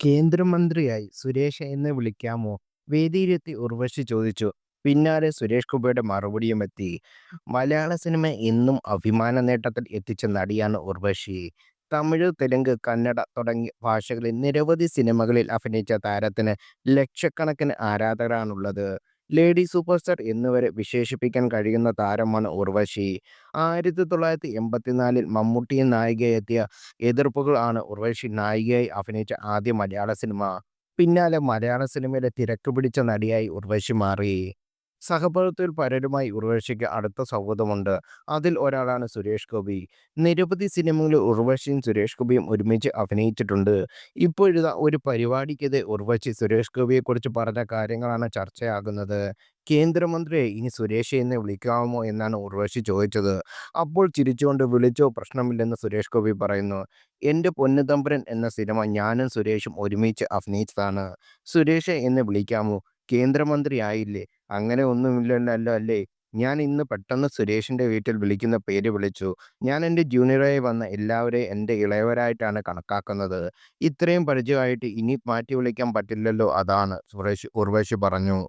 കേന്ദ്രമന്ത്രിയായി സുരേഷ് എന്ന് വിളിക്കാമോ? വേദിയിലെത്തി ഉർവശി ചോദിച്ചു. പിന്നാലെ സുരേഷ് ഗോപിയുടെ മറുപടിയും എത്തി. മലയാള സിനിമ എന്നും അഭിമാന നേട്ടത്തിൽ എത്തിച്ച നടിയാണ് ഉർവശി. തമിഴ്, തെലുങ്ക്, കന്നഡ തുടങ്ങിയ ഭാഷകളിൽ നിരവധി സിനിമകളിൽ അഭിനയിച്ച താരത്തിന് ലക്ഷക്കണക്കിന് ആരാധകരാണുള്ളത്. ലേഡി സൂപ്പർ സ്റ്റാർ എന്നുവരെ വിശേഷിപ്പിക്കാൻ കഴിയുന്ന താരമാണ് ഉർവശി. 1984-ൽ മമ്മൂട്ടിയെ നായികയായി എത്തിയ എതിർപ്പുകൾ ആണ് ഉർവശി നായികയായി അഭിനയിച്ച ആദ്യ മലയാള സിനിമ. പിന്നാലെ മലയാള സിനിമയിലെ തിരക്ക് പിടിച്ച നടിയായി ഉർവശി മാറി. സഹപ്രവർത്തകരിൽ പലരുമായി ഉർവശിക്ക് അടുത്ത സൗഹൃദമുണ്ട്. അതിൽ ഒരാളാണ് സുരേഷ് ഗോപി. നിരവധി സിനിമകളിൽ ഉർവശിയും സുരേഷ് ഗോപിയും ഒരുമിച്ച് അഭിനയിച്ചിട്ടുണ്ട്. ഇപ്പോഴിതാ ഒരു പരിപാടിക്കിടെ ഉർവശി സുരേഷ് ഗോപിയെക്കുറിച്ച് പറഞ്ഞ കാര്യങ്ങളാണ് ചർച്ചയാകുന്നത്. കേന്ദ്രമന്ത്രിയെ ഇനി സുരേഷ് എന്ന് വിളിക്കാമോ എന്നാണ് ഉർവശി ചോദിച്ചത്. അപ്പോൾ ചിരിച്ചുകൊണ്ട് വിളിച്ചോ, പ്രശ്നമില്ലെന്ന് സുരേഷ് ഗോപി പറയുന്നു. എന്റെ പൊന്നുതമ്പുരൻ എന്ന സിനിമ ഞാനും സുരേഷും ഒരുമിച്ച് അഭിനയിച്ചതാണ്. സുരേഷേ എന്ന് വിളിക്കാമോ? കേന്ദ്രമന്ത്രിയായില്ലേ? അങ്ങനെ ഒന്നുമില്ലല്ലോ അല്ലേ? ഞാൻ ഇന്ന് പെട്ടെന്ന് സുരേഷിന്റെ വീട്ടിൽ വിളിക്കുന്ന പേര് വിളിച്ചു. ഞാൻ എന്റെ ജൂനിയറായി വന്ന എല്ലാവരെയും എന്റെ ഇളയവരായിട്ടാണ് കണക്കാക്കുന്നത്. ഇത്രയും പരിചയമായിട്ട് ഇനി മാറ്റി വിളിക്കാൻ പറ്റില്ലല്ലോ, അതാണ് ഉർവശി പറഞ്ഞു.